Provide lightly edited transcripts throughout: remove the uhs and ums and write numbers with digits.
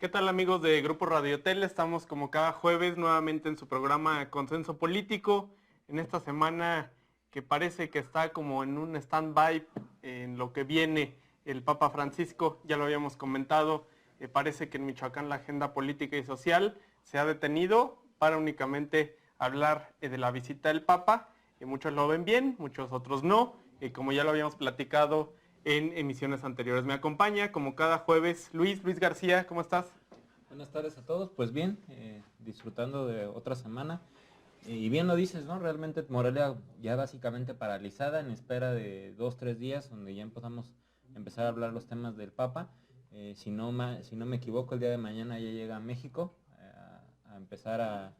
¿Qué tal, amigos de Grupo Radio Hotel? Estamos como cada jueves nuevamente en su programa Consenso Político. En esta semana que parece que está como en un stand-by en lo que viene el Papa Francisco, ya lo habíamos comentado, parece que en Michoacán la agenda política y social se ha detenido para únicamente hablar de la visita del Papa. Muchos lo ven bien, muchos otros no, como ya lo habíamos platicado en emisiones anteriores. Me acompaña como cada jueves Luis García, ¿cómo estás? Buenas tardes a todos, pues bien, disfrutando de otra semana. Y bien lo dices, ¿no? Realmente Morelia ya básicamente paralizada en espera de 2, 3 días, donde ya podamos empezar a hablar los temas del Papa. Si no me equivoco, el día de mañana ya llega a México a empezar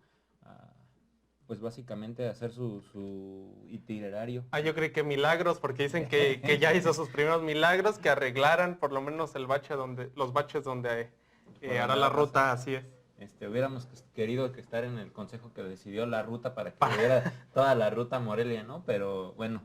pues básicamente a hacer su itinerario. Yo creí que milagros, porque dicen que ya hizo sus primeros milagros, que arreglaran por lo menos los baches donde hará la ruta, así es. Hubiéramos querido que estar en el consejo que decidió la ruta para que hubiera toda la ruta Morelia, ¿no? Pero bueno,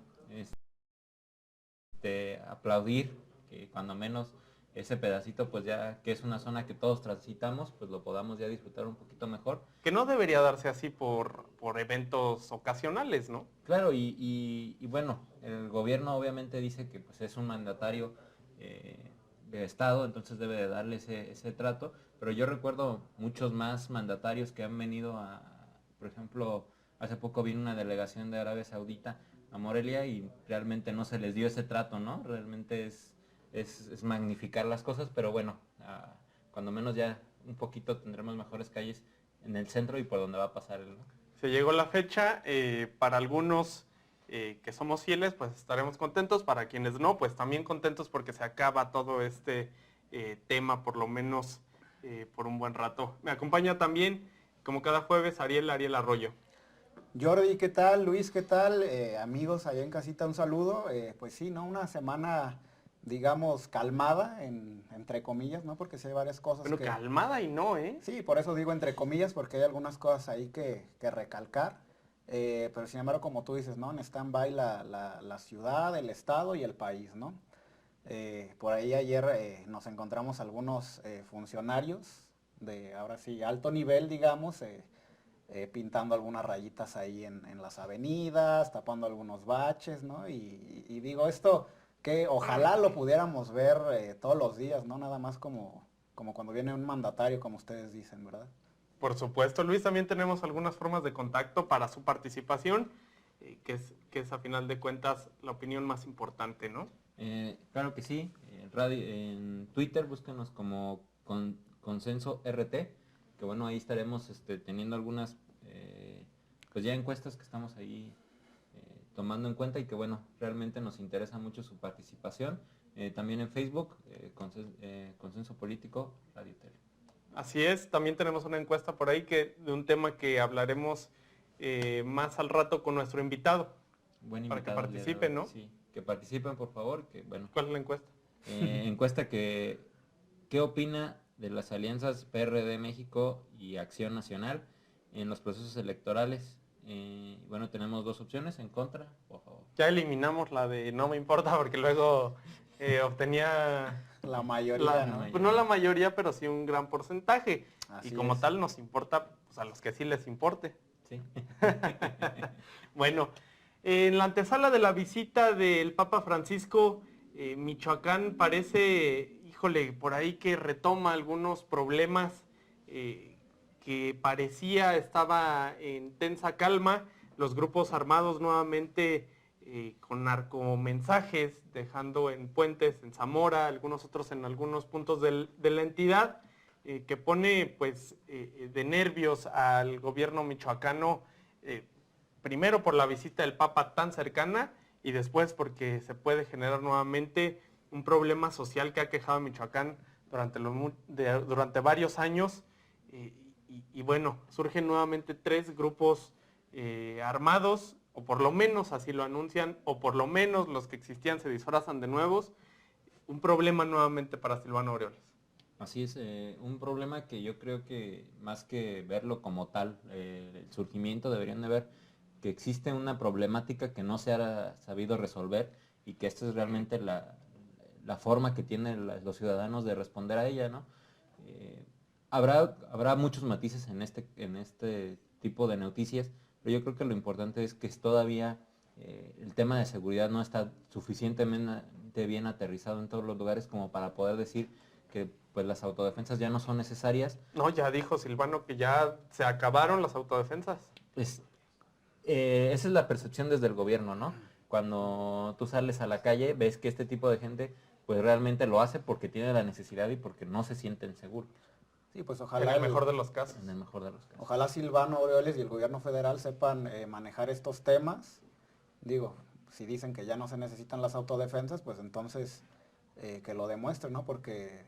aplaudir que cuando menos ese pedacito, pues ya que es una zona que todos transitamos, pues lo podamos ya disfrutar un poquito mejor. Que no debería darse así por eventos ocasionales, ¿no? Claro, y bueno, el gobierno obviamente dice que pues es un mandatario de Estado, entonces debe de darle ese trato, pero yo recuerdo muchos más mandatarios que han venido por ejemplo, hace poco vino una delegación de Arabia Saudita a Morelia y realmente no se les dio ese trato, ¿no? Realmente es magnificar las cosas, pero bueno, cuando menos ya un poquito tendremos mejores calles en el centro y por donde va a pasar el... Se llegó la fecha, para algunos que somos fieles, pues estaremos contentos, para quienes no, pues también contentos porque se acaba todo este tema, por lo menos por un buen rato. Me acompaña también, como cada jueves, Ariel Arroyo. Jordi, ¿qué tal? Luis, ¿qué tal? Amigos allá en casita, un saludo. Pues sí, ¿no? Una semana, digamos, calmada, entre comillas, ¿no? Porque sí hay varias cosas Bueno, que... calmada y no, ¿eh? Sí, por eso digo entre comillas, porque hay algunas cosas ahí que recalcar. Pero sin embargo, como tú dices, ¿no? En stand-by la ciudad, el estado y el país, ¿no? Por ahí ayer nos encontramos algunos funcionarios de, ahora sí, alto nivel, digamos, pintando algunas rayitas ahí en las avenidas, tapando algunos baches, ¿no? Y digo, esto que ojalá lo pudiéramos ver todos los días, ¿no? Nada más como cuando viene un mandatario, como ustedes dicen, ¿verdad? Por supuesto, Luis, también tenemos algunas formas de contacto para su participación, que es a final de cuentas la opinión más importante, ¿no? Claro que sí, en Twitter búsquenos como Consenso RT, que bueno, ahí estaremos teniendo algunas pues ya encuestas que estamos ahí tomando en cuenta y que bueno, realmente nos interesa mucho su participación. También en Facebook, Consenso Político Radio Tele. Así es, también tenemos una encuesta por ahí de un tema que hablaremos más al rato con nuestro invitado. Buen para que invitado participen, ¿no? Sí, que participen por favor, que bueno. ¿Cuál es la encuesta? Encuesta ¿qué opina de las alianzas PRD México y Acción Nacional en los procesos electorales? Bueno, tenemos dos opciones, en contra, por favor. Ya eliminamos la de no me importa porque luego obtenía la mayoría, ¿no? Pues no la mayoría, pero sí un gran porcentaje. Así y como es. tal nos importa pues, a los que sí les importe. Sí. Bueno, en la antesala de la visita del Papa Francisco, Michoacán parece, híjole, por ahí que retoma algunos problemas que parecía estaba en tensa calma. Los grupos armados nuevamente con narcomensajes, dejando en puentes, en Zamora, algunos otros en algunos puntos de la entidad, que pone pues de nervios al gobierno michoacano, primero por la visita del Papa tan cercana y después porque se puede generar nuevamente un problema social que ha quejado a Michoacán durante varios años. Y bueno, surgen nuevamente 3 grupos armados, o por lo menos así lo anuncian, o por lo menos los que existían se disfrazan de nuevos. Un problema nuevamente para Silvano Aureoles. Así es, un problema que yo creo que más que verlo como tal, el surgimiento deberían de ver que existe una problemática que no se ha sabido resolver y que esta es realmente la forma que tienen los ciudadanos de responder a ella, ¿no? Habrá muchos matices en este tipo de noticias, pero yo creo que lo importante es que todavía el tema de seguridad no está suficientemente bien aterrizado en todos los lugares como para poder decir que pues las autodefensas ya no son necesarias. No, ya dijo Silvano que ya se acabaron las autodefensas. Esa es la percepción desde el gobierno, ¿no? Cuando tú sales a la calle, ves que este tipo de gente pues realmente lo hace porque tiene la necesidad y porque no se sienten seguros. Sí, pues En ojalá el mejor de los casos. En el mejor de los casos. ojalá Silvano Aureoles y el gobierno federal sepan manejar estos temas. Digo, si dicen que ya no se necesitan las autodefensas, pues entonces que lo demuestren, ¿no? Porque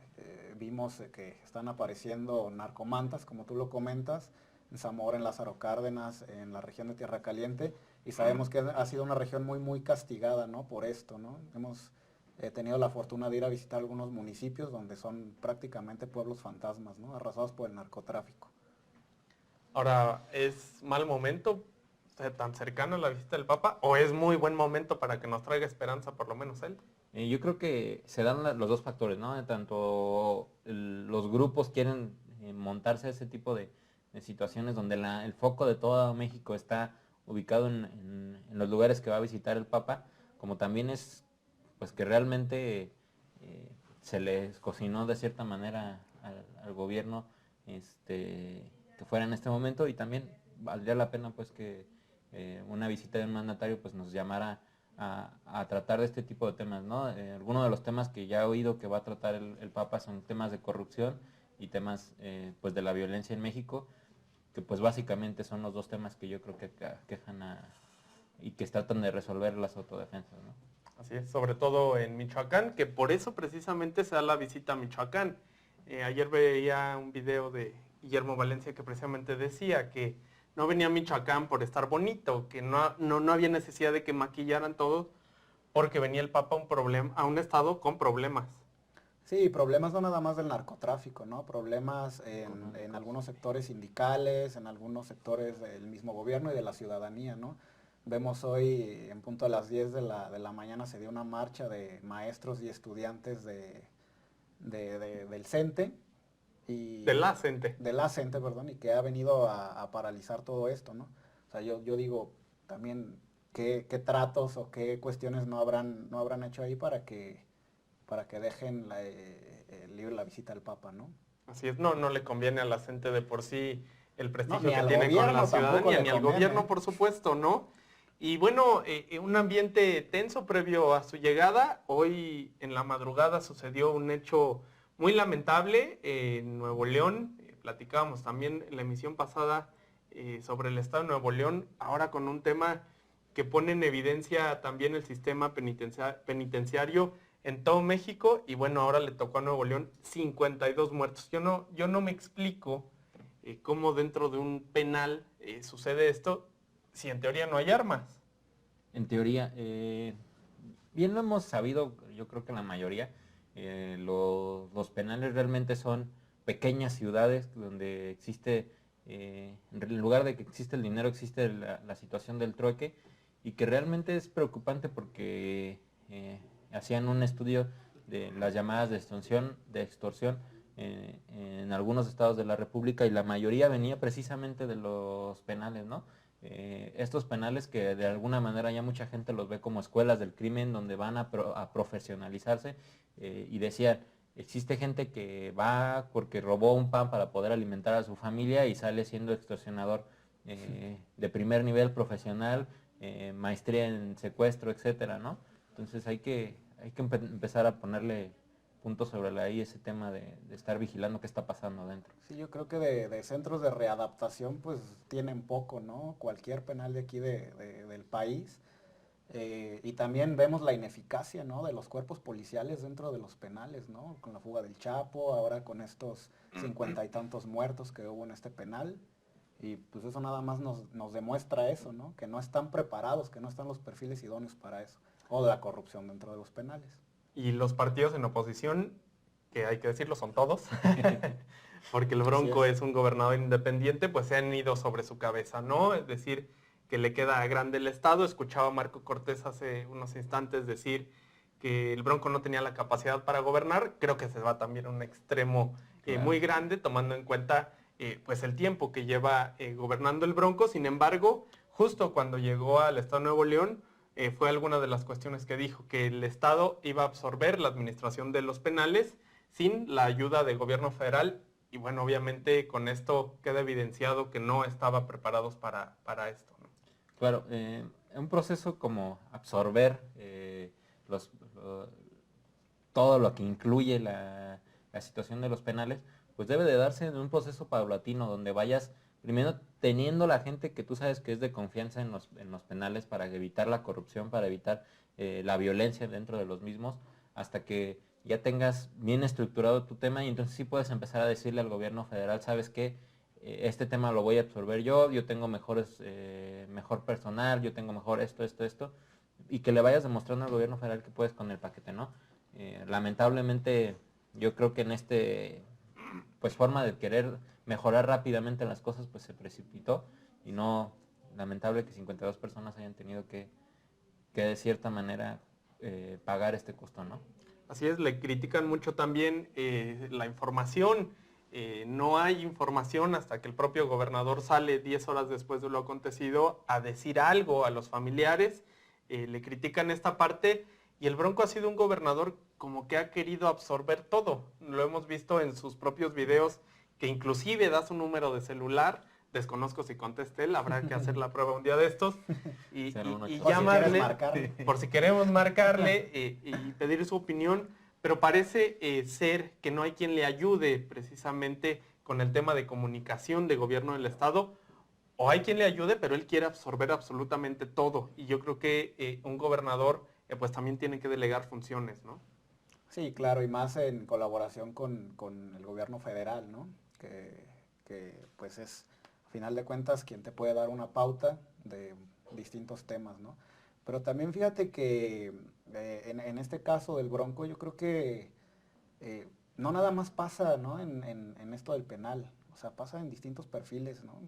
vimos que están apareciendo narcomantas, como tú lo comentas, en Zamora, en Lázaro Cárdenas, en la región de Tierra Caliente, y sabemos que ha sido una región muy, muy castigada, ¿no? Por esto, ¿no? Hemos tenido la fortuna de ir a visitar algunos municipios donde son prácticamente pueblos fantasmas, ¿no? Arrasados por el narcotráfico. Ahora, ¿es mal momento tan cercano a la visita del Papa o es muy buen momento para que nos traiga esperanza, por lo menos él? Yo creo que se dan los dos factores, ¿no? Tanto los grupos quieren montarse a ese tipo de situaciones donde el foco de todo México está ubicado en los lugares que va a visitar el Papa, como también es pues que realmente se les cocinó de cierta manera al gobierno que fuera en este momento, y también valdría la pena pues que una visita de un mandatario pues nos llamara a tratar de este tipo de temas, ¿no? Algunos de los temas que ya he oído que va a tratar el Papa son temas de corrupción y temas pues de la violencia en México, que pues básicamente son los dos temas que yo creo que quejan y que tratan de resolver las autodefensas, ¿no? Así es, sobre todo en Michoacán, que por eso precisamente se da la visita a Michoacán. Ayer veía un video de Guillermo Valencia que precisamente decía que no venía a Michoacán por estar bonito, que no había necesidad de que maquillaran todo, porque venía el Papa a un estado con problemas. Sí, problemas no nada más del narcotráfico, ¿no? Problemas en algunos sectores sindicales, en algunos sectores del mismo gobierno y de la ciudadanía, ¿no? Vemos hoy, en punto a las 10 de la mañana, se dio una marcha de maestros y estudiantes del CENTE. De la CENTE. De la CENTE, perdón, y que ha venido a paralizar todo esto, ¿no? O sea, yo digo también qué tratos o qué cuestiones no habrán hecho ahí para que dejen libre la visita al Papa, ¿no? Así es, no le conviene a la CENTE de por sí el prestigio No, ni que al tiene con gobierno la ciudadanía, le ni al conviene. gobierno, por supuesto, ¿no? Y bueno, un ambiente tenso previo a su llegada. Hoy en la madrugada sucedió un hecho muy lamentable en Nuevo León. Platicábamos también en la emisión pasada sobre el estado de Nuevo León, ahora con un tema que pone en evidencia también el sistema penitenciario en todo México, y bueno, ahora le tocó a Nuevo León 52 muertos. Yo no me explico cómo dentro de un penal sucede esto, si en teoría no hay armas. En teoría, bien lo hemos sabido, yo creo que la mayoría, los penales realmente son pequeñas ciudades donde existe, en lugar de que existe el dinero, existe la situación del trueque, y que realmente es preocupante porque hacían un estudio de las llamadas de extorsión en algunos estados de la República, y la mayoría venía precisamente de los penales, ¿no? Estos penales que de alguna manera ya mucha gente los ve como escuelas del crimen donde van a profesionalizarse, y decían, existe gente que va porque robó un pan para poder alimentar a su familia y sale siendo extorsionador de primer nivel profesional, maestría en secuestro, etcétera, ¿no? Entonces hay que empezar a ponerle puntos sobre la I ese tema de estar vigilando qué está pasando adentro. Sí, yo creo que de centros de readaptación pues tienen poco, ¿no? Cualquier penal de aquí del país. Y también vemos la ineficacia, ¿no? De los cuerpos policiales dentro de los penales, ¿no? Con la fuga del Chapo, ahora con estos 50 y tantos muertos que hubo en este penal. Y pues eso nada más nos demuestra eso, ¿no? Que no están preparados, que no están los perfiles idóneos para eso. O de la corrupción dentro de los penales. Y los partidos en oposición, que hay que decirlo, son todos, porque el Bronco es un gobernador independiente, pues se han ido sobre su cabeza, ¿no? Es decir, que le queda grande el Estado. Escuchaba a Marco Cortés hace unos instantes decir que el Bronco no tenía la capacidad para gobernar. Creo que se va también a un extremo Claro. muy grande, tomando en cuenta pues el tiempo que lleva gobernando el Bronco. Sin embargo, justo cuando llegó al Estado de Nuevo León, fue alguna de las cuestiones que dijo, que el Estado iba a absorber la administración de los penales sin la ayuda del gobierno federal. Y bueno, obviamente con esto queda evidenciado que no estaba preparados para esto, ¿no? Claro, un proceso como absorber todo lo que incluye la situación de los penales, pues debe de darse en un proceso paulatino, donde vayas primero teniendo la gente que tú sabes que es de confianza en los penales para evitar la corrupción, para evitar la violencia dentro de los mismos, hasta que ya tengas bien estructurado tu tema y entonces sí puedes empezar a decirle al gobierno federal, ¿sabes qué? Este tema lo voy a absorber yo tengo mejor personal, yo tengo mejor esto, y que le vayas demostrando al gobierno federal que puedes con el paquete, ¿no? Lamentablemente, yo creo que en pues forma de querer mejorar rápidamente las cosas, pues se precipitó, y no, lamentable que 52 personas hayan tenido que de cierta manera pagar este costo, ¿no? Así es, le critican mucho también la información. No hay información hasta que el propio gobernador sale 10 horas después de lo acontecido a decir algo a los familiares. Le critican esta parte, y el Bronco ha sido un gobernador como que ha querido absorber todo. Lo hemos visto en sus propios videos, que inclusive da su número de celular. Desconozco si conteste él, habrá que hacer la prueba un día de estos. Y llamarle, por si queremos marcarle y pedir su opinión. Pero parece ser que no hay quien le ayude precisamente con el tema de comunicación de gobierno del Estado. O hay quien le ayude, pero él quiere absorber absolutamente todo. Y yo creo que un gobernador pues también tiene que delegar funciones, ¿no? Sí, claro, y más en colaboración con el gobierno federal, ¿no? Que pues es, a final de cuentas, quien te puede dar una pauta de distintos temas, ¿no? Pero también fíjate que en este caso del Bronco, yo creo que no nada más pasa, ¿no? En esto del penal, o sea, pasa en distintos perfiles, ¿no?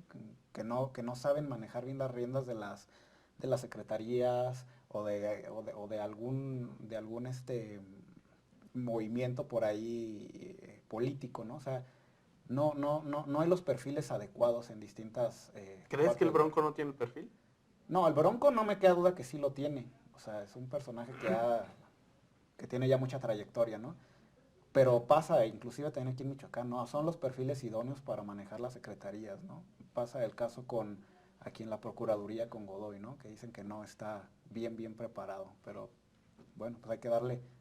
Que no saben manejar bien las riendas de las secretarías o de algún movimiento por ahí político, ¿no? O sea, no hay los perfiles adecuados en distintas... ¿Crees que el Bronco no tiene el perfil? No, el Bronco no me queda duda que sí lo tiene. O sea, es un personaje que tiene ya mucha trayectoria, ¿no? Pero pasa, inclusive también aquí en Michoacán, ¿no? Son los perfiles idóneos para manejar las secretarías, ¿no? Pasa el caso aquí en la Procuraduría con Godoy, ¿no? Que dicen que no está bien preparado. Pero bueno, pues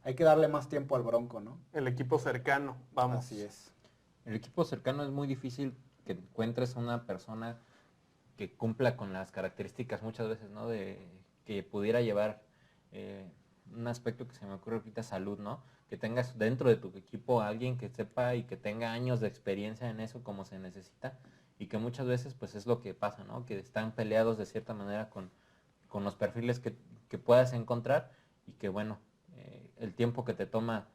hay que darle más tiempo al Bronco, ¿no? El equipo cercano, vamos. Así es. El equipo cercano es muy difícil que encuentres una persona que cumpla con las características muchas veces, ¿no? De que pudiera llevar un aspecto que se me ocurre ahorita, salud, ¿no? Que tengas dentro de tu equipo a alguien que sepa y que tenga años de experiencia en eso como se necesita, y que muchas veces pues es lo que pasa, ¿no? Que están peleados de cierta manera con los perfiles que puedas encontrar, y que bueno, el tiempo que te toma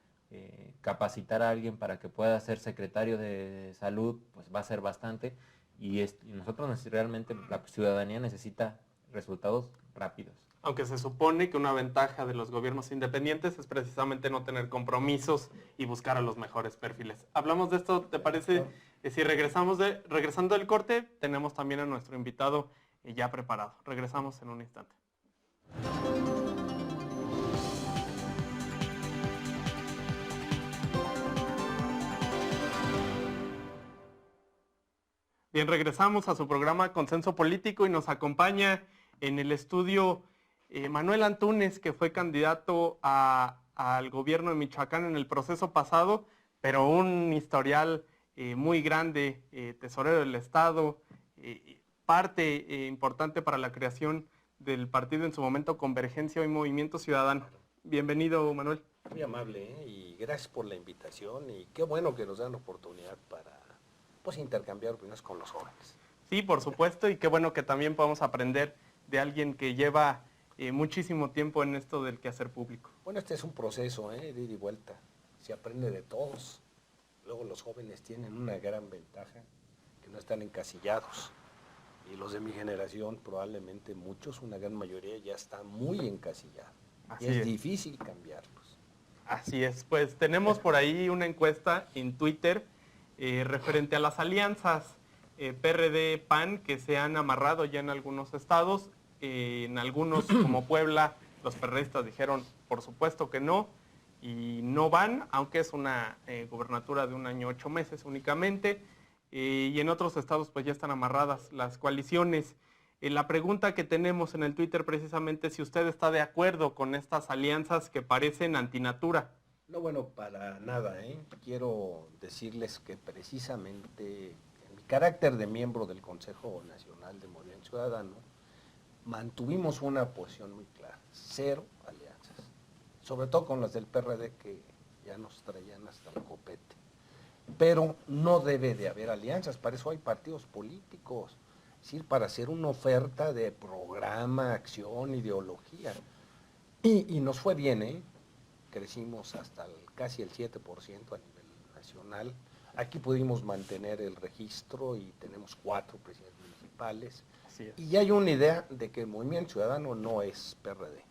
capacitar a alguien para que pueda ser secretario de salud, pues va a ser bastante, y nosotros realmente la ciudadanía necesita resultados rápidos. Aunque se supone que una ventaja de los gobiernos independientes es precisamente no tener compromisos y buscar a los mejores perfiles. Hablamos de esto, ¿te parece? Si regresando del corte, tenemos también a nuestro invitado ya preparado. Regresamos en un instante. Bien, regresamos a su programa Consenso Político y nos acompaña en el estudio Manuel Antúnez, que fue candidato al gobierno de Michoacán en el proceso pasado, pero un historial muy grande, tesorero del Estado, parte importante para la creación del partido en su momento Convergencia y Movimiento Ciudadano. Bienvenido, Manuel. Muy amable, y gracias por la invitación, y qué bueno que nos dan la oportunidad para pues intercambiar opiniones con los jóvenes. Sí, por supuesto, y qué bueno que también podamos aprender de alguien que lleva muchísimo tiempo en esto del quehacer público. Bueno, este es un proceso de ida y vuelta, se aprende de todos. Luego los jóvenes tienen una gran ventaja, que no están encasillados, y los de mi generación probablemente muchos, una gran mayoría ya está muy encasillado. Y es difícil cambiarlos. Así es, pues tenemos por ahí una encuesta en Twitter referente a las alianzas PRD-PAN que se han amarrado ya en algunos estados. En algunos, como Puebla, los perredistas dijeron, por supuesto que no, y no van, aunque es una gubernatura de 1 año 8 meses únicamente. Y en otros estados pues ya están amarradas las coaliciones. La pregunta que tenemos en el Twitter precisamente es si usted está de acuerdo con estas alianzas que parecen antinatura. No, bueno, para nada, ¿eh? Quiero decirles que precisamente en mi carácter de miembro del Consejo Nacional de Movimiento Ciudadano, mantuvimos una posición muy clara, 0 alianzas, sobre todo con las del PRD que ya nos traían hasta el copete. Pero no debe de haber alianzas, para eso hay partidos políticos, es decir, para hacer una oferta de programa, acción, ideología. Y nos fue bien, ¿eh? Crecimos hasta casi el 7% a nivel nacional. Aquí pudimos mantener el registro y tenemos 4 presidentes municipales. Así es. Y ya hay una idea de que el Movimiento Ciudadano no es PRD.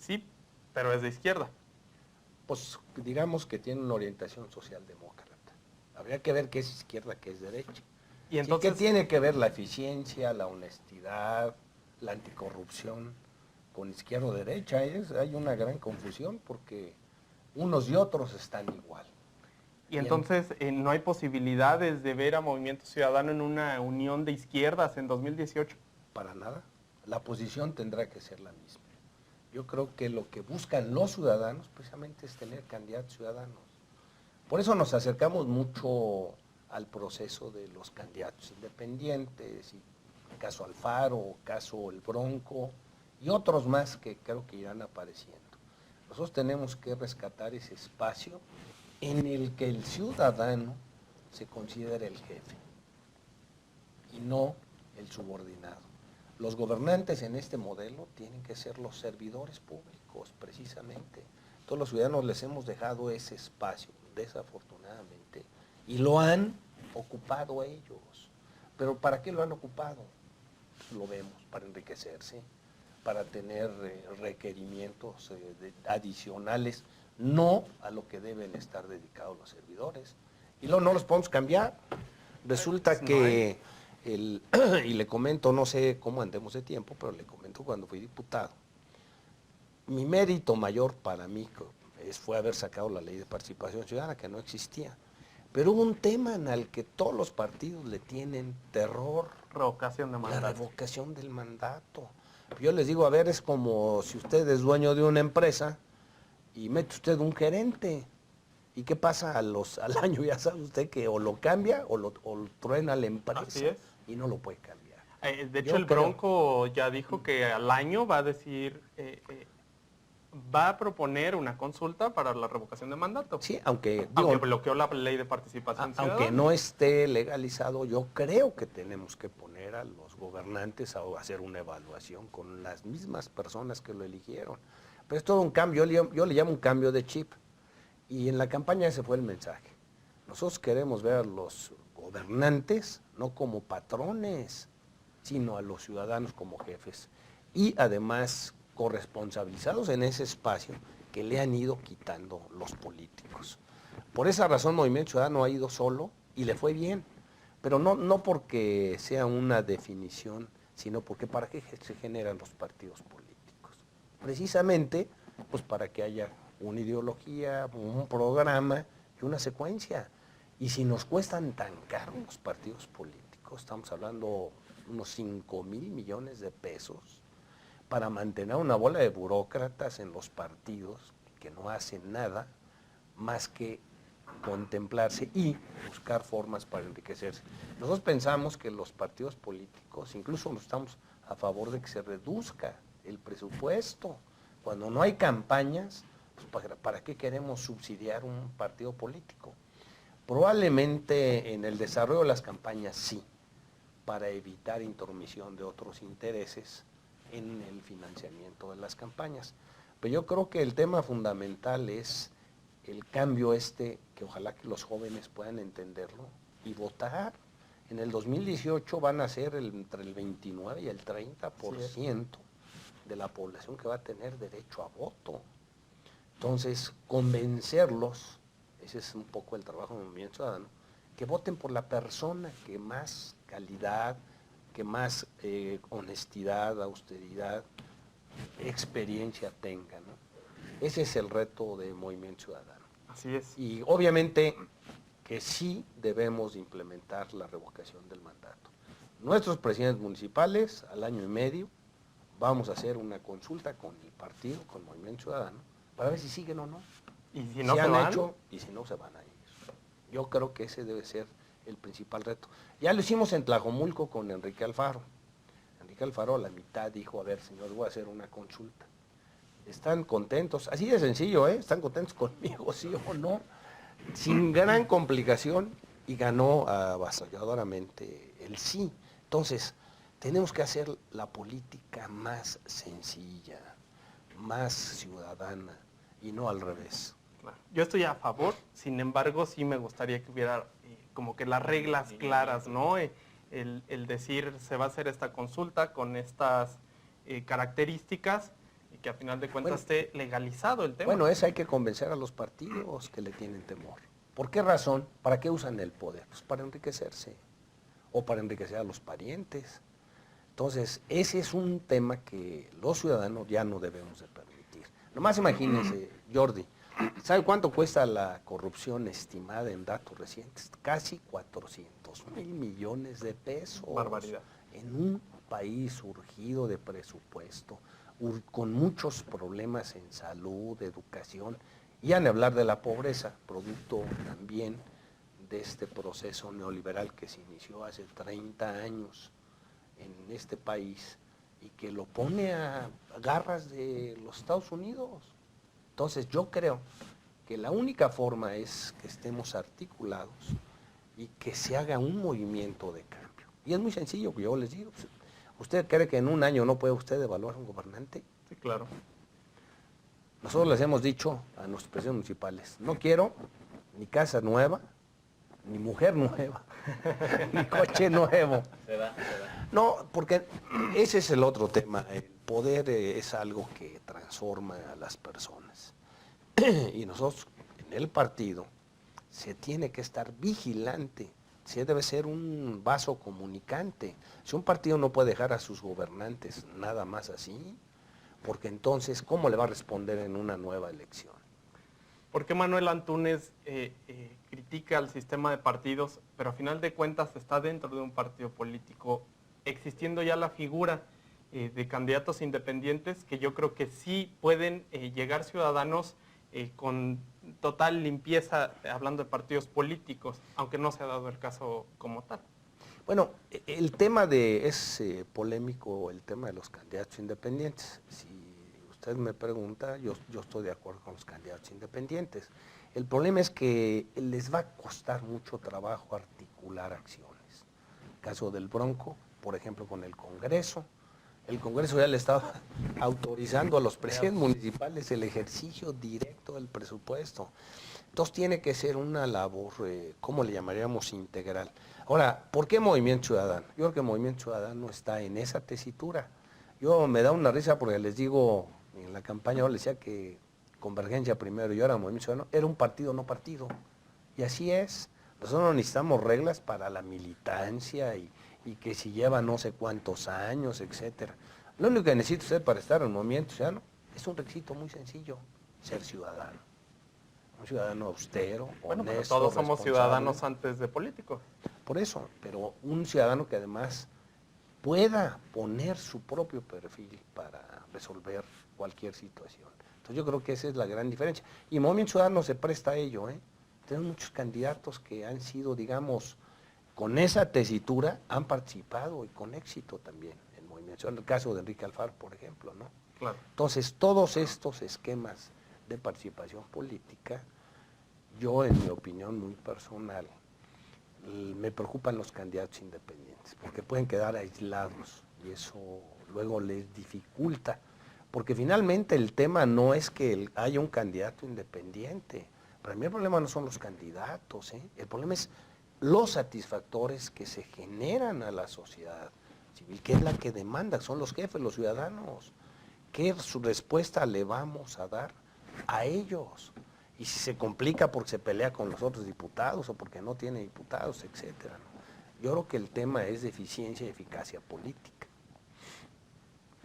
Sí, pero es de izquierda. Pues digamos que tiene una orientación socialdemócrata. Habría que ver qué es izquierda, qué es derecha. Y entonces, ¿qué tiene que ver la eficiencia, la honestidad, la anticorrupción con izquierda o derecha? Hay una gran confusión porque unos y otros están igual. y entonces no hay posibilidades de ver a Movimiento Ciudadano en una unión de izquierdas en 2018. Para nada. La posición tendrá que ser la misma. Yo creo que lo que buscan los ciudadanos precisamente es tener candidatos ciudadanos. Por eso nos acercamos mucho al proceso de los candidatos independientes, y caso Alfaro, caso El Bronco y otros más que creo que irán apareciendo. Nosotros tenemos que rescatar ese espacio en el que el ciudadano se considere el jefe y no el subordinado. Los gobernantes en este modelo tienen que ser los servidores públicos, precisamente. Todos los ciudadanos les hemos dejado ese espacio, desafortunadamente, y lo han ocupado ellos. ¿Pero para qué lo han ocupado? Lo vemos, para enriquecerse, para tener requerimientos adicionales, no a lo que deben estar dedicados los servidores. Y luego no los podemos cambiar. Resulta que, y le comento, no sé cómo andemos de tiempo, pero le comento cuando fui diputado. Mi mérito mayor para mí fue haber sacado la ley de participación ciudadana, que no existía. Pero hubo un tema en el que todos los partidos le tienen terror. Revocación de mandato. La revocación del mandato. Yo les digo, a ver, es como si usted es dueño de una empresa y mete usted un gerente. ¿Y qué pasa al año? Ya sabe usted que o lo cambia o lo truena la empresa. Así es. Y no lo puede cambiar. De hecho, Yo el Bronco ya dijo que al año va a decir, va a proponer una consulta para la revocación de mandato. Sí, aunque bloqueó la ley de participación ciudadana. aunque no esté legalizado, yo creo que tenemos que poner a los gobernantes a hacer una evaluación con las mismas personas que lo eligieron. Pero es todo un cambio, yo le llamo un cambio de chip. Y en la campaña ese fue el mensaje. Nosotros queremos ver a los gobernantes no como patrones, sino a los ciudadanos como jefes. Y además corresponsabilizados en ese espacio que le han ido quitando los políticos. Por esa razón Movimiento Ciudadano ha ido solo y le fue bien, pero no porque sea una definición, sino porque para qué se generan los partidos políticos. Precisamente, pues para que haya una ideología, un programa y una secuencia. Y si nos cuestan tan caros los partidos políticos, estamos hablando de unos 5,000 millones de pesos, para mantener una bola de burócratas en los partidos que no hacen nada más que contemplarse y buscar formas para enriquecerse. Nosotros pensamos que los partidos políticos, incluso estamos a favor de que se reduzca el presupuesto. Cuando no hay campañas, pues ¿para qué queremos subsidiar un partido político? Probablemente en el desarrollo de las campañas sí, para evitar intromisión de otros intereses en el financiamiento de las campañas. Pero yo creo que el tema fundamental es el cambio que ojalá que los jóvenes puedan entenderlo y votar. En el 2018 van a ser entre el 29 y el 30% de la población que va a tener derecho a voto. Entonces, convencerlos, ese es un poco el trabajo del Movimiento Ciudadano, que voten por la persona que más calidad, que más honestidad, austeridad, experiencia tenga, ¿no? Ese es el reto de Movimiento Ciudadano. Así es. Y obviamente que sí debemos implementar la revocación del mandato. Nuestros presidentes municipales, al año y medio, vamos a hacer una consulta con el partido, con Movimiento Ciudadano, para ver si siguen o no. Y si no se se han van, hecho y si no se van a ir. Yo creo que ese debe ser el principal reto. Ya lo hicimos en Tlajomulco con Enrique Alfaro. Enrique Alfaro a la mitad dijo, a ver, señor, voy a hacer una consulta. ¿Están contentos? Así de sencillo, ¿eh? ¿Están contentos conmigo, sí o no? Sin gran complicación, y ganó avasalladoramente el sí. Entonces, tenemos que hacer la política más sencilla, más ciudadana, y no al revés. claro. Yo estoy a favor, sin embargo, sí me gustaría que hubiera como que las reglas claras, ¿no? El decir, se va a hacer esta consulta con estas características, y que a final de cuentas esté legalizado el tema. Bueno, eso hay que convencer a los partidos que le tienen temor. ¿Por qué razón? ¿Para qué usan el poder? Pues para enriquecerse o para enriquecer a los parientes. Entonces, ese es un tema que los ciudadanos ya no debemos de permitir. Nomás imagínense, Jordi, ¿sabe cuánto cuesta la corrupción estimada en datos recientes? Casi 400,000 millones de pesos. Barbaridad. En un país surgido de presupuesto, con muchos problemas en salud, educación, y ya ni hablar de la pobreza, producto también de este proceso neoliberal que se inició hace 30 años en este país y que lo pone a garras de los Estados Unidos. Entonces yo creo que la única forma es que estemos articulados y que se haga un movimiento de cambio. Y es muy sencillo, yo les digo, ¿usted cree que en un año no puede usted evaluar a un gobernante? Sí, claro. Nosotros les hemos dicho a nuestros presidentes municipales, no quiero ni casa nueva, ni mujer nueva, ni coche nuevo. Se da. No, porque ese es el otro tema. El poder es algo que transforma a las personas. Y nosotros, en el partido, se tiene que estar vigilante. Se debe ser un vaso comunicante. Si un partido no puede dejar a sus gobernantes nada más así, porque entonces, ¿cómo le va a responder en una nueva elección? ¿Por qué Manuel Antúnez critica al sistema de partidos, pero a final de cuentas está dentro de un partido político, existiendo ya la figura de candidatos independientes, que yo creo que sí pueden llegar ciudadanos con total limpieza, hablando de partidos políticos, aunque no se ha dado el caso como tal? Bueno, el tema es polémico, el tema de los candidatos independientes. Si usted me pregunta, yo estoy de acuerdo con los candidatos independientes. El problema es que les va a costar mucho trabajo articular acciones. El caso del Bronco, por ejemplo, con el Congreso. El Congreso ya le estaba autorizando a los presidentes municipales el ejercicio directo del presupuesto. Entonces tiene que ser una labor, ¿cómo le llamaríamos? Integral. Ahora, ¿por qué Movimiento Ciudadano? Yo creo que Movimiento Ciudadano está en esa tesitura. Yo me da una risa porque les digo, en la campaña yo les decía que Convergencia primero y ahora Movimiento Ciudadano era un partido no partido. Y así es. Nosotros no necesitamos reglas para la militancia y que si lleva no sé cuántos años, etcétera. Lo único que necesita usted para estar en Movimiento Ciudadano es un requisito muy sencillo, ser ciudadano. Un ciudadano austero, Bueno, pero honesto, todos somos responsable. ciudadanos antes de políticos. Por eso, pero un ciudadano que además pueda poner su propio perfil para resolver cualquier situación. Entonces yo creo que esa es la gran diferencia. Y Movimiento Ciudadano se presta a ello, ¿eh? Tenemos muchos candidatos que han sido, digamos, con esa tesitura, han participado y con éxito también en Movimiento Ciudadano. En el caso de Enrique Alfaro, por ejemplo, ¿no? Claro. Entonces, todos estos esquemas de participación política, yo en mi opinión muy personal, me preocupan los candidatos independientes, porque pueden quedar aislados y eso luego les dificulta, porque finalmente el tema no es que haya un candidato independiente. Para mí el problema no son los candidatos, ¿eh? El problema es los satisfactores que se generan a la sociedad civil, que es la que demanda, son los jefes, los ciudadanos. ¿Qué respuesta le vamos a dar a ellos? Y si se complica porque se pelea con los otros diputados o porque no tiene diputados, etcétera, ¿no? Yo creo que el tema es de eficiencia y eficacia política.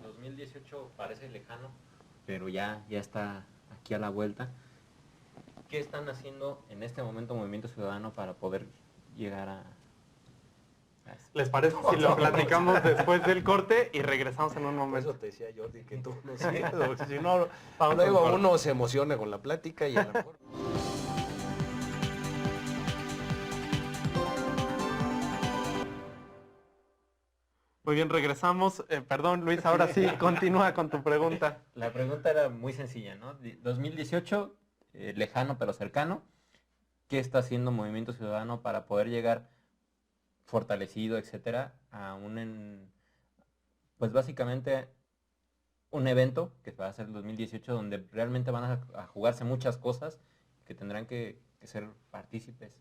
2018 parece lejano, pero ya está aquí a la vuelta. ¿Qué están haciendo en este momento Movimiento Ciudadano para poder llegar a eso? ¿Les parece si lo platicamos después del corte y regresamos en un Por momento? eso te decía Jordi que tú no sigas, porque si no, Vamos luego al corte. uno se emociona con la plática y a lo mejor... Muy bien, regresamos. Perdón, Luis, ahora sí, continúa con tu pregunta. La pregunta era muy sencilla, ¿no? 2018, lejano pero cercano. ¿Qué está haciendo Movimiento Ciudadano para poder llegar fortalecido, etcétera, a pues básicamente un evento que va a ser el 2018 donde realmente van a jugarse muchas cosas que tendrán que ser partícipes?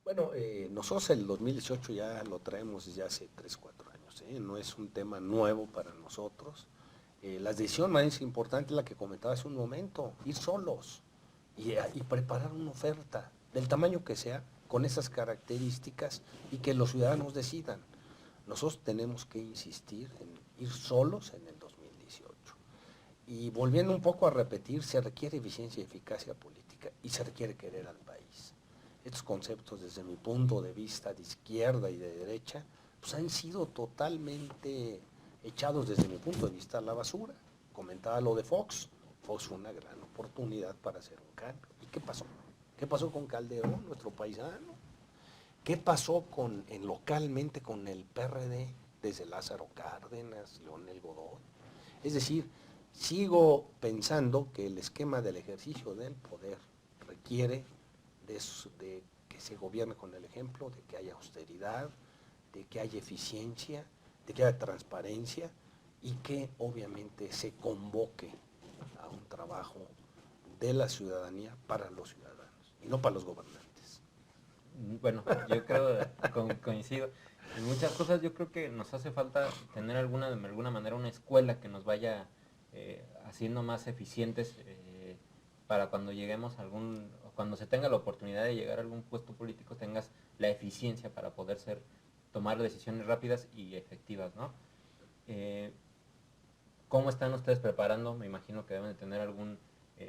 Bueno, nosotros el 2018 ya lo traemos desde hace 3, 4 años, ¿eh? No es un tema nuevo para nosotros. La decisión más importante es la que comentaba hace un momento, ir solos y preparar una oferta del tamaño que sea, con esas características y que los ciudadanos decidan. Nosotros tenemos que insistir en ir solos en el 2018. Y volviendo un poco a repetir, se requiere eficiencia y eficacia política y se requiere querer al país. Estos conceptos, desde mi punto de vista de izquierda y de derecha, pues han sido totalmente echados desde mi punto de vista a la basura. Comentaba lo de Fox. Fox fue una gran oportunidad para hacer un cambio. ¿Y qué pasó? ¿Qué pasó con Calderón, nuestro paisano? ¿Qué pasó localmente con el PRD, desde Lázaro Cárdenas, Leonel Godoy? Es decir, sigo pensando que el esquema del ejercicio del poder requiere de que se gobierne con el ejemplo, de que haya austeridad, de que haya eficiencia, de que haya transparencia y que obviamente se convoque a un trabajo de la ciudadanía para los ciudadanos y no para los gobernantes. Bueno, yo creo, coincido. En muchas cosas yo creo que nos hace falta tener de alguna manera una escuela que nos vaya haciendo más eficientes para cuando lleguemos a cuando se tenga la oportunidad de llegar a algún puesto político, tengas la eficiencia para poder tomar decisiones rápidas y efectivas, ¿no? ¿Cómo están ustedes preparando? Me imagino que deben de tener algún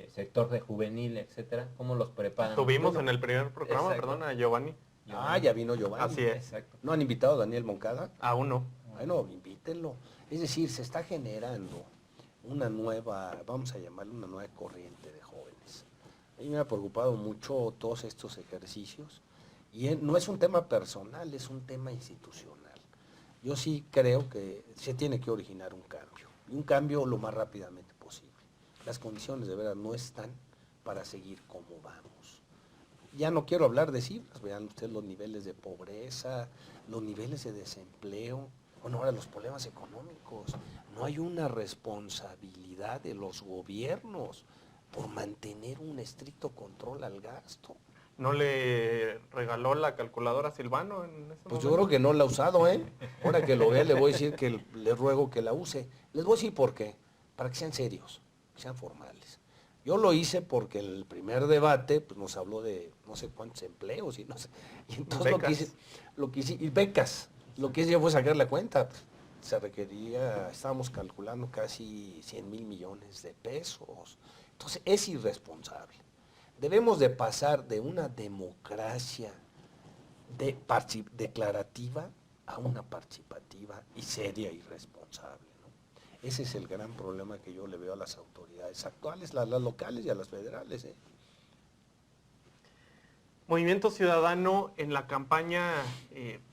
sector de juvenil, etcétera. ¿Cómo los preparan? Tuvimos Bueno, en el primer programa, exacto. perdón, a Giovanni. Ya vino Giovanni. Así es. Exacto. ¿No han invitado a Daniel Moncada? Aún no. Bueno, invítenlo. Es decir, se está generando una nueva, vamos a llamarle una nueva corriente de jóvenes. A mí me ha preocupado mucho todos estos ejercicios y no es un tema personal, es un tema institucional. Yo sí creo que se tiene que originar un cambio, y un cambio lo más rápidamente posible. Las condiciones de verdad no están para seguir como vamos. Ya no quiero hablar de cifras, vean ustedes los niveles de pobreza, los niveles de desempleo, bueno, ahora los problemas económicos. No hay una responsabilidad de los gobiernos por mantener un estricto control al gasto. ¿No le regaló la calculadora a Silvano en ese Pues momento? yo creo que no la ha usado, ¿eh? Ahora que lo vea le voy a decir que le ruego que la use. Les voy a decir por qué, para que sean serios, que sean formales. Yo lo hice porque en el primer debate pues, nos habló de no sé cuántos empleos y no sé. Y entonces lo que hice, y becas, lo que hice yo fue sacar la cuenta. Se requería, estábamos calculando casi 100,000 millones de pesos. Entonces es irresponsable. Debemos de pasar de una democracia declarativa a una participativa y seria y responsable, ¿no? Ese es el gran problema que yo le veo a las autoridades actuales, las locales y a las federales, ¿eh? Movimiento Ciudadano en la campaña,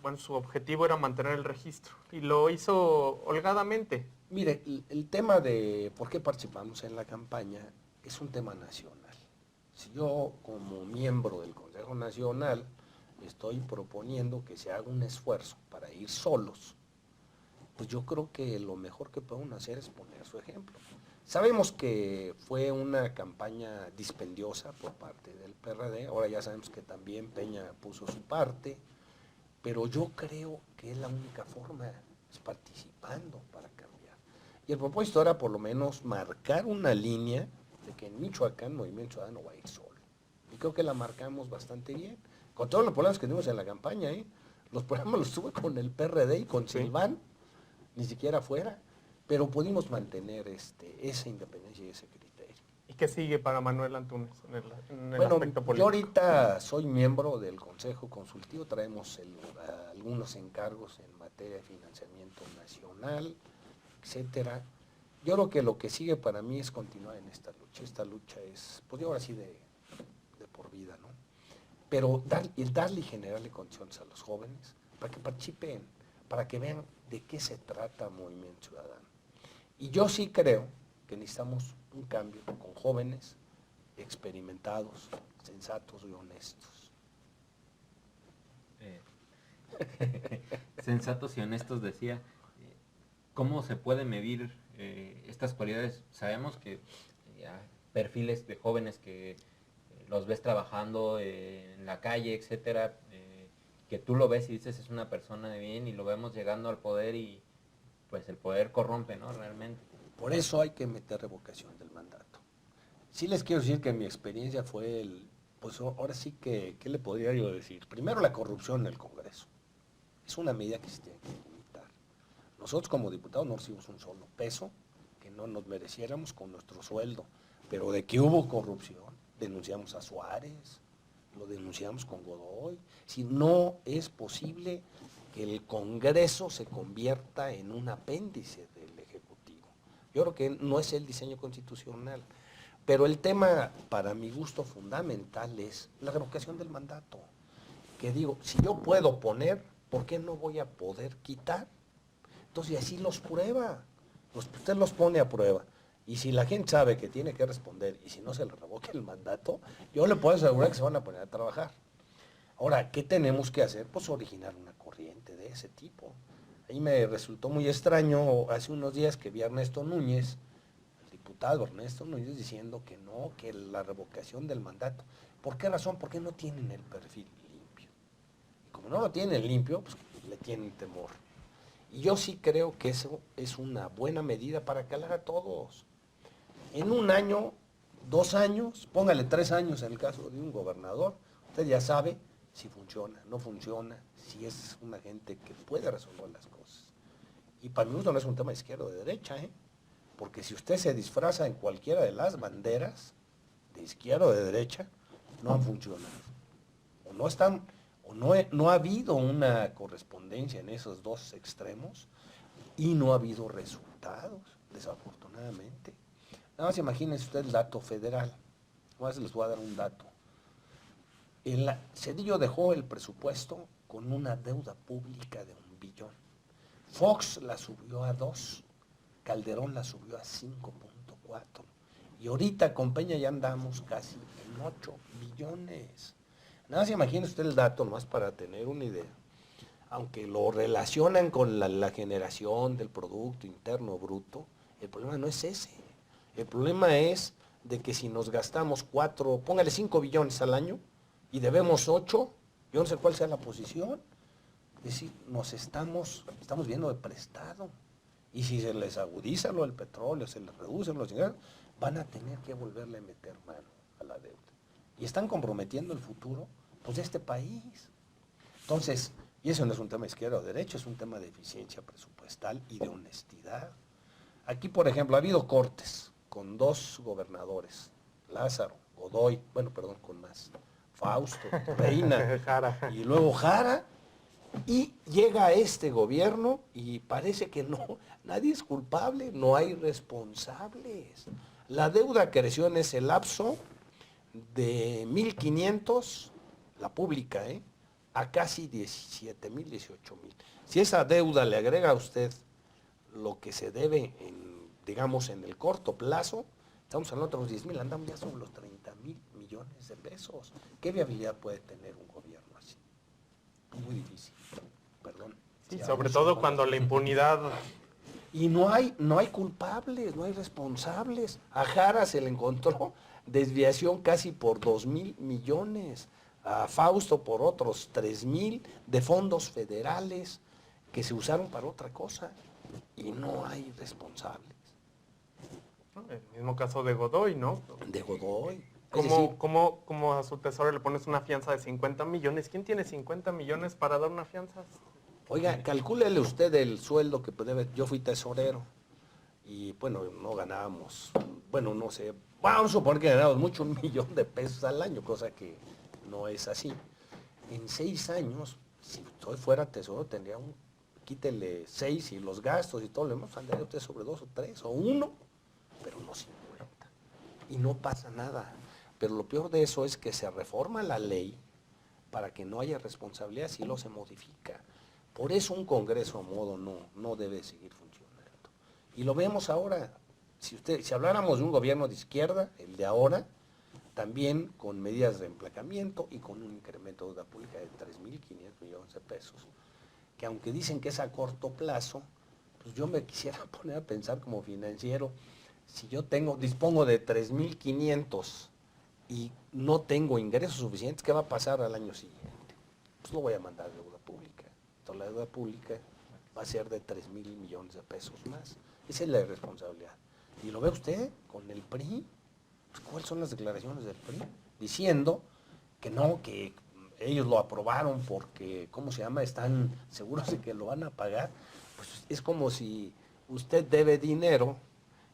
bueno, su objetivo era mantener el registro y lo hizo holgadamente. Mire, el tema de por qué participamos en la campaña es un tema nacional. Si yo, como miembro del Consejo Nacional, estoy proponiendo que se haga un esfuerzo para ir solos, pues yo creo que lo mejor que podemos hacer es poner su ejemplo. Sabemos que fue una campaña dispendiosa por parte del PRD, ahora ya sabemos que también Peña puso su parte, pero yo creo que es la única forma, es participando para cambiar. Y el propósito era por lo menos marcar una línea de que en Michoacán Movimiento Ciudadano va a ir solo. Y creo que la marcamos bastante bien. Con todos los problemas que tuvimos en la campaña, los problemas los tuve con el PRD y con Silván, ni siquiera fuera, pero pudimos mantener esa independencia y ese criterio. ¿Y qué sigue para Manuel Antúnez en el Bueno, aspecto político? yo ahorita soy miembro del Consejo Consultivo, traemos algunos encargos en materia de financiamiento nacional, etcétera. Yo creo que lo que sigue para mí es continuar en esta lucha. Esta lucha es, pues ahora sí, de por vida, ¿no? Pero darle y generarle condiciones a los jóvenes para que participen, para que vean de qué se trata Movimiento Ciudadano. Y yo sí creo que necesitamos un cambio con jóvenes experimentados, sensatos y honestos. Sensatos y honestos, decía. ¿Cómo se puede medir estas cualidades? Sabemos que hay perfiles de jóvenes que los ves trabajando en la calle, etcétera, que tú lo ves y dices es una persona de bien, y lo vemos llegando al poder y pues el poder corrompe, ¿no? Realmente. Por eso hay que meter revocación del mandato. Sí les quiero decir que mi experiencia fue pues ahora sí que, ¿qué le podría yo decir? Primero, la corrupción en el Congreso. Es una medida que se tiene que limitar. Nosotros como diputados no recibimos un solo peso que no nos mereciéramos con nuestro sueldo, pero de que hubo corrupción, denunciamos a Suárez, lo denunciamos con Godoy. Si no es posible que el Congreso se convierta en un apéndice del Ejecutivo. Yo creo que no es el diseño constitucional, pero el tema, para mi gusto, fundamental es la revocación del mandato. Que digo, si yo puedo poner, ¿por qué no voy a poder quitar? Entonces, así los prueba. Usted los pone a prueba. Y si la gente sabe que tiene que responder y si no se le revoca el mandato, yo le puedo asegurar que se van a poner a trabajar. Ahora, ¿qué tenemos que hacer? Pues originar una corriente de ese tipo. Ahí me resultó muy extraño hace unos días que vi a Ernesto Núñez, el diputado Ernesto Núñez, diciendo que no, que la revocación del mandato. ¿Por qué razón? Porque no tienen el perfil limpio. Y como no lo tienen limpio, pues le tienen temor. Y yo sí creo que eso es una buena medida para calar a todos. En un año, 2 años, póngale 3 años en el caso de un gobernador, usted ya sabe si funciona, no funciona, si es una gente que puede resolver las cosas. Y para mí no es un tema de izquierda o de derecha, porque si usted se disfraza en cualquiera de las banderas, de izquierda o de derecha, no han funcionado. O no están, o no ha habido una correspondencia en esos dos extremos y no ha habido resultados, desafortunadamente. Nada más imagínense usted el dato federal. Nada más les voy a dar un dato. Cedillo dejó el presupuesto con una deuda pública de 1 billón. Fox la subió a 2, Calderón la subió a 5.4. Y ahorita con Peña ya andamos casi en 8 billones. Nada más imagínese usted el dato, más para tener una idea. Aunque lo relacionan con la generación del Producto Interno Bruto, el problema no es ese. El problema es de que si nos gastamos 4, póngale 5 billones al año y debemos 8, yo no sé cuál sea la posición. Es decir, estamos viendo de prestado. Y si se les agudiza lo del petróleo, se les reducen los ingresos, van a tener que volverle a meter mano a la deuda. Y están comprometiendo el futuro pues, de este país. Entonces, y eso no es un tema de izquierda o derecha, es un tema de eficiencia presupuestal y de honestidad. Aquí, por ejemplo, ha habido cortes con 2 gobernadores, Lázaro, Godoy, con más, Fausto, Reina, Jara. y luego Jara, y llega este gobierno y parece que no, nadie es culpable, no hay responsables. La deuda creció en ese lapso de 1.500, la pública, a casi 17,000, 18,000. Si esa deuda le agrega a usted lo que se debe en el corto plazo, estamos hablando de otros 10,000, andamos ya sobre los 30,000 millones de pesos. ¿Qué viabilidad puede tener un gobierno así? Muy difícil, perdón. Sí, sobre todo cuando la impunidad... Y no hay culpables, no hay responsables. A Jara se le encontró desviación casi por 2,000 millones. A Fausto por otros 3,000 de fondos federales que se usaron para otra cosa. Y no hay responsables. El mismo caso de Godoy, ¿no? De Godoy. Es decir, ¿Cómo a su tesoro le pones una fianza de 50 millones? ¿Quién tiene 50 millones para dar una fianza? oiga, calcúlele usted el sueldo que debe. Yo fui tesorero y bueno, no ganábamos, bueno, no sé, vamos a suponer que ganábamos mucho, 1,000,000 de pesos al año, cosa que no es así. En 6 años, si yo fuera tesorero, tendría quítele 6 y los gastos y todo lo demás, andaría usted sobre 2 o 3 o 1, pero no 50. Y no pasa nada. Pero lo peor de eso es que se reforma la ley para que no haya responsabilidad si lo se modifica. Por eso un Congreso a modo no debe seguir funcionando. Y lo vemos ahora. Si habláramos de un gobierno de izquierda, el de ahora, también con medidas de emplacamiento y con un incremento de deuda pública de 3,500 millones de pesos, que aunque dicen que es a corto plazo, pues yo me quisiera poner a pensar como financiero, si yo dispongo de 3,500 y no tengo ingresos suficientes, ¿qué va a pasar al año siguiente? Pues lo voy a mandar a deuda pública. Entonces la deuda pública va a ser de 3,000 millones de pesos más. Esa es la irresponsabilidad. Y lo ve usted con el PRI. Pues, ¿cuáles son las declaraciones del PRI? Diciendo que no, que ellos lo aprobaron porque, ¿cómo se llama? Están seguros de que lo van a pagar. Pues es como si usted debe dinero,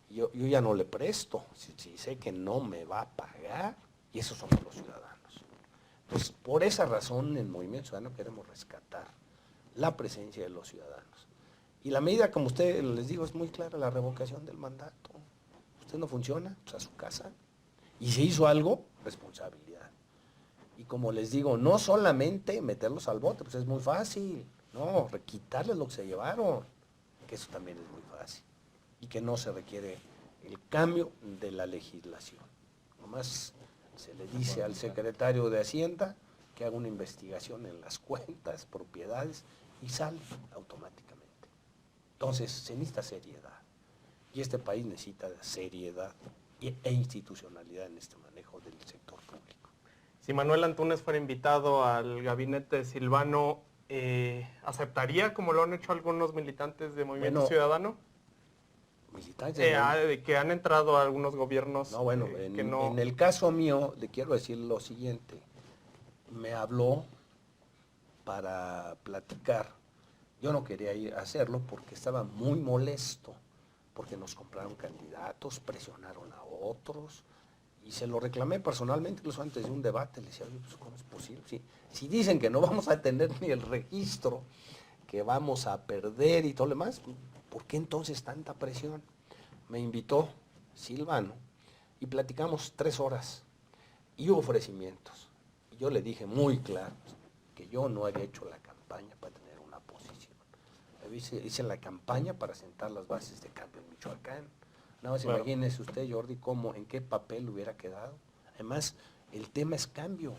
yo ya no le presto, si sé que no me va a pagar, y esos somos los ciudadanos. Entonces, por esa razón, en Movimiento Ciudadano queremos rescatar la presencia de los ciudadanos. Y la medida, como usted les digo, es muy clara, la revocación del mandato. Usted no funciona, pues a su casa. Y si hizo algo, responsabilidad. Y como les digo, no solamente meterlos al bote, pues es muy fácil. No, quitarles lo que se llevaron, que eso también es muy fácil. Y que no se requiere el cambio de la legislación. Nomás se le dice al secretario de Hacienda que haga una investigación en las cuentas, propiedades, y sale automáticamente. Entonces, se necesita seriedad. Y este país necesita seriedad e institucionalidad en este manejo del sector público. Si Manuel Antúnez fuera invitado al gabinete de Silvano, ¿aceptaría, como lo han hecho algunos militantes de Movimiento Ciudadano? Militantes de que han entrado a algunos gobiernos. No, bueno, en el caso mío, le quiero decir lo siguiente. Me habló para platicar. Yo no quería ir a hacerlo porque estaba muy molesto, porque nos compraron candidatos, presionaron a otros, y se lo reclamé personalmente, incluso antes de un debate. Le decía, oye, pues, ¿cómo es posible? Si dicen que no vamos a tener ni el registro, que vamos a perder y todo lo demás, ¿por qué entonces tanta presión? Me invitó Silvano y platicamos 3 horas y hubo ofrecimientos. Y yo le dije muy claro que yo no había hecho la campaña para tener una posición. Hice la campaña para sentar las bases de cambio en Michoacán. Nada más claro. Imagínese usted, Jordi, en qué papel hubiera quedado. Además, el tema es cambio.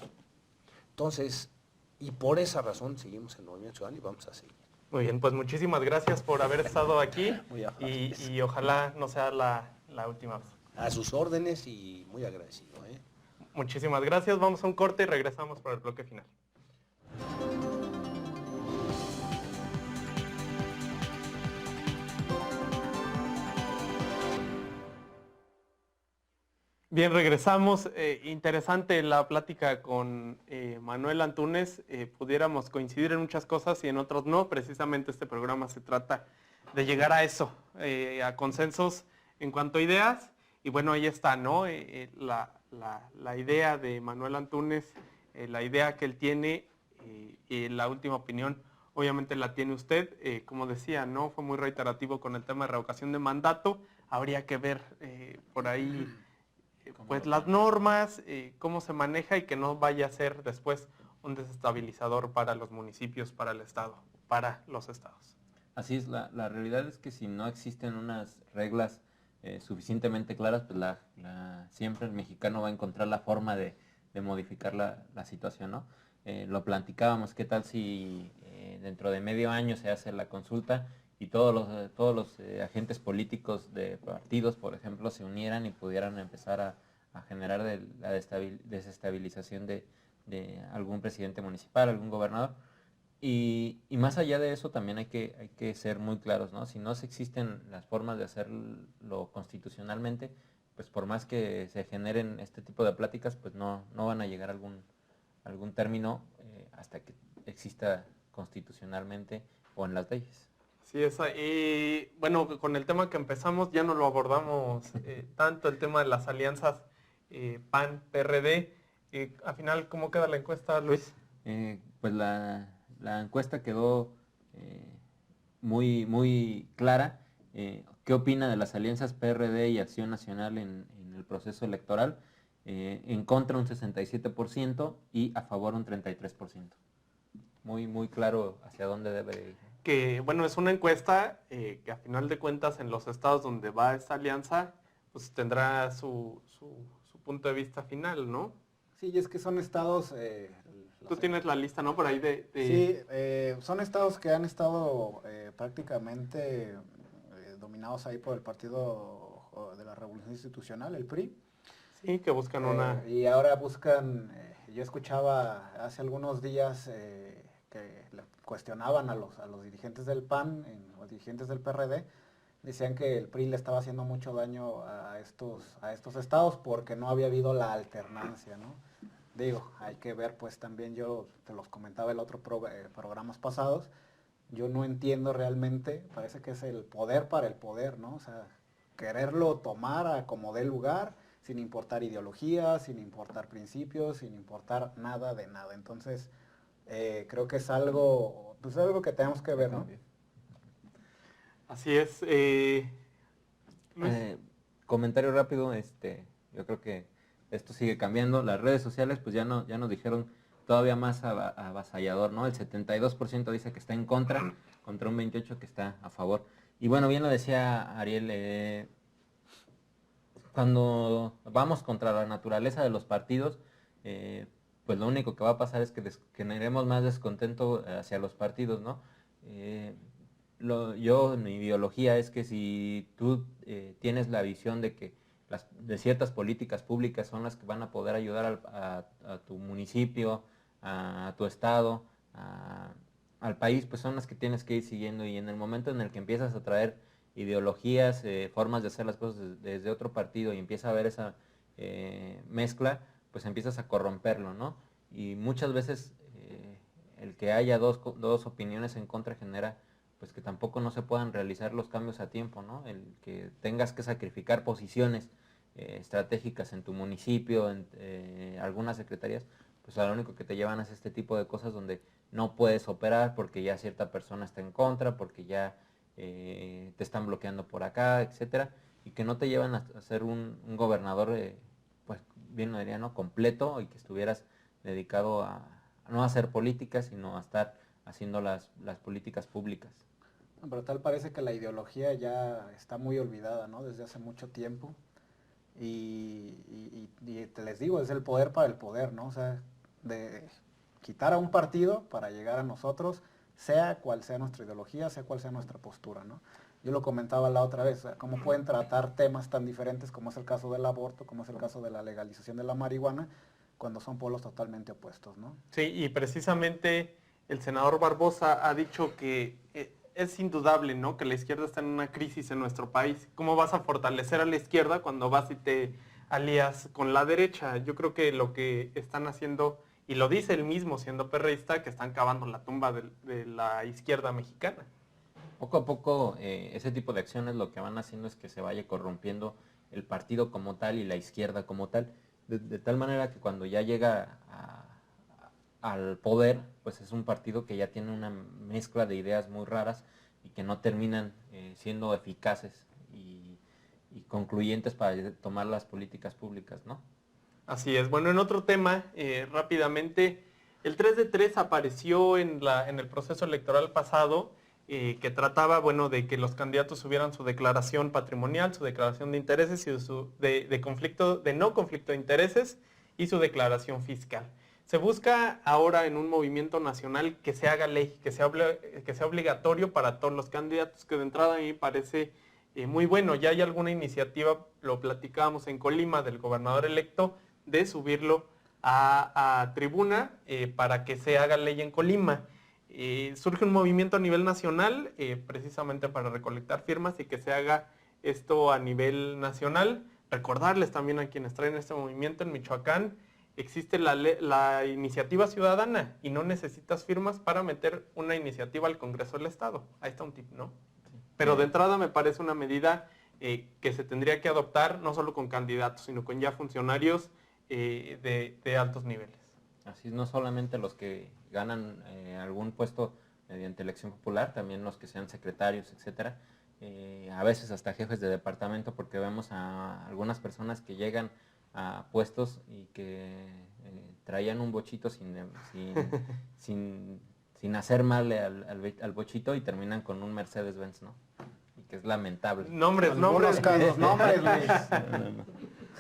Entonces, y por esa razón seguimos en Movimiento Ciudadano y vamos a seguir. Muy bien, pues muchísimas gracias por haber estado aquí y ojalá no sea la última vez. A sus órdenes y muy agradecido. Muchísimas gracias, vamos a un corte y regresamos para el bloque final. Bien, regresamos. Interesante la plática con Manuel Antúnez. Pudiéramos coincidir en muchas cosas y en otras no. Precisamente este programa se trata de llegar a eso, a consensos en cuanto a ideas. Y bueno, ahí está, ¿no? La idea de Manuel Antúnez, la idea que él tiene y la última opinión, obviamente la tiene usted. Como decía, ¿no? Fue muy reiterativo con el tema de revocación de mandato. Habría que ver por ahí pues las normas, cómo se maneja y que no vaya a ser después un desestabilizador para los municipios, para el Estado, para los estados. Así es, la realidad es que si no existen unas reglas suficientemente claras, pues siempre el mexicano va a encontrar la forma de modificar la situación, ¿no? Lo platicábamos, ¿qué tal si dentro de medio año se hace la consulta y todos los agentes políticos de partidos, por ejemplo, se unieran y pudieran empezar a generar la desestabilización de algún presidente municipal, algún gobernador? Y más allá de eso también hay que ser muy claros, ¿no? Si no se existen las formas de hacerlo constitucionalmente, pues por más que se generen este tipo de pláticas, pues no van a llegar a algún término hasta que exista constitucionalmente o en las leyes. Sí, y bueno, con el tema que empezamos ya no lo abordamos tanto, el tema de las alianzas PAN-PRD. Al final, ¿cómo queda la encuesta, Luis? Pues la encuesta quedó muy clara. ¿Qué opina de las alianzas PRD y Acción Nacional en el proceso electoral? En contra un 67% y a favor un 33%. Muy claro hacia dónde debe ir. Que bueno, es una encuesta que a final de cuentas en los estados donde va esta alianza, pues tendrá su punto de vista final, ¿no? Sí, y es que son estados... Tú tienes la lista, ¿no? Por ahí Sí, son estados que han estado prácticamente dominados ahí por el Partido de la Revolución Institucional, el PRI. Sí, que buscan una... Y ahora buscan, yo escuchaba hace algunos días que le cuestionaban a los dirigentes del PAN, los dirigentes del PRD, decían que el PRI le estaba haciendo mucho daño a estos estados porque no había habido la alternancia, ¿no? Digo, hay que ver, pues también yo te los comentaba el otro programas pasados, yo no entiendo realmente, parece que es el poder para el poder, ¿no? O sea, quererlo tomar a como dé lugar, sin importar ideología, sin importar principios, sin importar nada de nada. Entonces, creo que es algo, pues algo que tenemos que ver, ¿no? Así es. Comentario rápido, yo creo que esto sigue cambiando. Las redes sociales pues ya nos dijeron todavía más avasallador, ¿no? El 72% dice que está en contra un 28% que está a favor. Y bueno, bien lo decía Ariel, cuando vamos contra la naturaleza de los partidos, pues lo único que va a pasar es que generemos más descontento hacia los partidos, ¿no? Mi ideología es que si tú tienes la visión de que de ciertas políticas públicas son las que van a poder ayudar a tu municipio, a tu estado, al país, pues son las que tienes que ir siguiendo, y en el momento en el que empiezas a traer ideologías, formas de hacer las cosas desde otro partido y empieza a haber esa mezcla, pues empiezas a corromperlo, ¿no? Y muchas veces el que haya dos opiniones en contra genera pues que tampoco no se puedan realizar los cambios a tiempo, ¿no? El que tengas que sacrificar posiciones estratégicas en tu municipio, en algunas secretarías, pues lo único que te llevan es este tipo de cosas donde no puedes operar porque ya cierta persona está en contra, porque ya te están bloqueando por acá, etcétera, y que no te llevan a ser un gobernador, pues bien lo diría, ¿no? Completo, y que estuvieras dedicado a no hacer políticas, sino a estar haciendo las políticas públicas. Pero tal parece que la ideología ya está muy olvidada, ¿no? Desde hace mucho tiempo. Y te les digo, es el poder para el poder, ¿no? O sea, de quitar a un partido para llegar a nosotros, sea cual sea nuestra ideología, sea cual sea nuestra postura, ¿no? Yo lo comentaba la otra vez, cómo pueden tratar temas tan diferentes como es el caso del aborto, como es el caso de la legalización de la marihuana, cuando son polos totalmente opuestos, ¿no? Sí, y precisamente el senador Barbosa ha dicho que es indudable, ¿no?, que la izquierda está en una crisis en nuestro país. ¿Cómo vas a fortalecer a la izquierda cuando vas y te alías con la derecha? Yo creo que lo que están haciendo, y lo dice él mismo siendo perreísta, que están cavando la tumba de la izquierda mexicana. Poco a poco ese tipo de acciones lo que van haciendo es que se vaya corrompiendo el partido como tal y la izquierda como tal, de tal manera que cuando ya llega al poder, pues es un partido que ya tiene una mezcla de ideas muy raras y que no terminan siendo eficaces y concluyentes para tomar las políticas públicas, ¿no? Así es. Bueno, en otro tema, rápidamente, el 3 de 3 apareció en el proceso electoral pasado, que trataba, bueno, de que los candidatos subieran su declaración patrimonial, su declaración de intereses y de no conflicto de intereses y su declaración fiscal. Se busca ahora en un movimiento nacional que se haga ley, que sea obligatorio para todos los candidatos, que de entrada a mí me parece muy bueno. Ya hay alguna iniciativa, lo platicábamos en Colima, del gobernador electo, de subirlo a tribuna para que se haga ley en Colima. surge un movimiento a nivel nacional precisamente para recolectar firmas y que se haga esto a nivel nacional. Recordarles también a quienes traen este movimiento en Michoacán, existe la iniciativa ciudadana y no necesitas firmas para meter una iniciativa al Congreso del Estado. Ahí está un tip, ¿no? Pero de entrada me parece una medida que se tendría que adoptar no solo con candidatos, sino con ya funcionarios de altos niveles. Así es, no solamente los que ganan algún puesto mediante elección popular, también los que sean secretarios, etcétera, a veces hasta jefes de departamento, porque vemos a algunas personas que llegan a puestos y que traían un bochito sin hacer mal al bochito y terminan con un Mercedes-Benz, ¿no? Y que es lamentable. Nombres. Luis. No.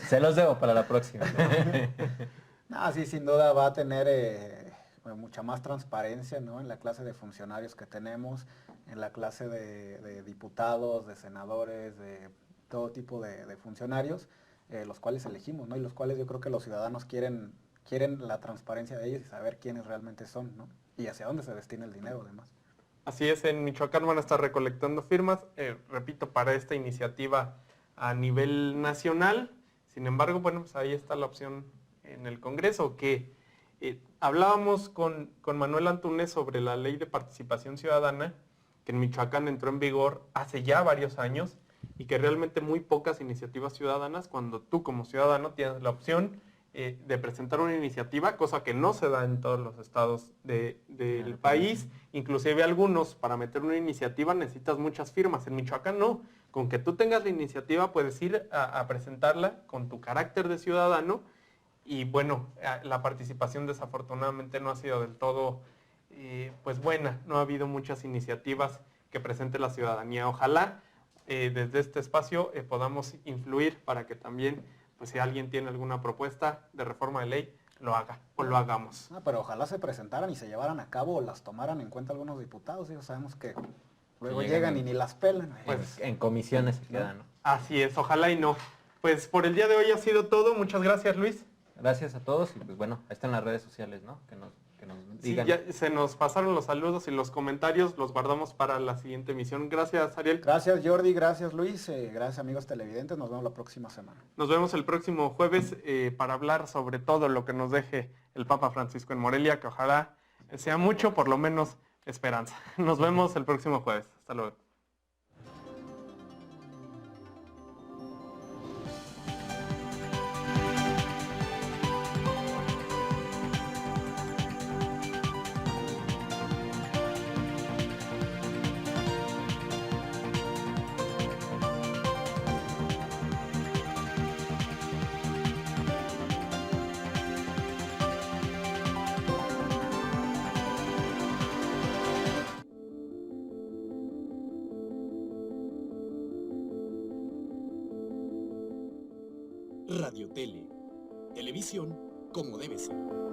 Se los debo para la próxima. No, sí, sin duda va a tener mucha más transparencia, ¿no? En la clase de funcionarios que tenemos, en la clase de diputados, de senadores, de todo tipo de funcionarios, los cuales elegimos, ¿no? Y los cuales yo creo que los ciudadanos quieren la transparencia de ellos y saber quiénes realmente son, ¿no? Y hacia dónde se destina el dinero, además. Así es, en Michoacán van a estar recolectando firmas, repito, para esta iniciativa a nivel nacional. Sin embargo, bueno, pues ahí está la opción en el Congreso, que hablábamos con Manuel Antúnez sobre la Ley de Participación Ciudadana, que en Michoacán entró en vigor hace ya varios años, y que realmente muy pocas iniciativas ciudadanas, cuando tú como ciudadano tienes la opción de presentar una iniciativa, cosa que no se da en todos los estados del país, inclusive algunos, para meter una iniciativa necesitas muchas firmas, en Michoacán no, con que tú tengas la iniciativa puedes ir a presentarla con tu carácter de ciudadano, y bueno, la participación desafortunadamente no ha sido del todo pues buena, no ha habido muchas iniciativas que presente la ciudadanía. Ojalá desde este espacio podamos influir para que también, pues si alguien tiene alguna propuesta de reforma de ley, lo haga o lo hagamos. Pero ojalá se presentaran y se llevaran a cabo o las tomaran en cuenta algunos diputados. Ya sabemos que luego llegan y ni las pelan. Pues en comisiones se quedan, ¿no? Así es, ojalá y no. Pues por el día de hoy ha sido todo. Muchas gracias, Luis. Gracias a todos y pues bueno, ahí están las redes sociales, ¿no? Que nos digan. Sí, ya se nos pasaron los saludos y los comentarios, los guardamos para la siguiente emisión. Gracias, Ariel. Gracias, Jordi, gracias, Luis, gracias, amigos televidentes, nos vemos la próxima semana. Nos vemos el próximo jueves para hablar sobre todo lo que nos deje el Papa Francisco en Morelia, que ojalá sea mucho, por lo menos esperanza. Nos vemos el próximo jueves. Hasta luego. Radio Tele. Televisión como debe ser.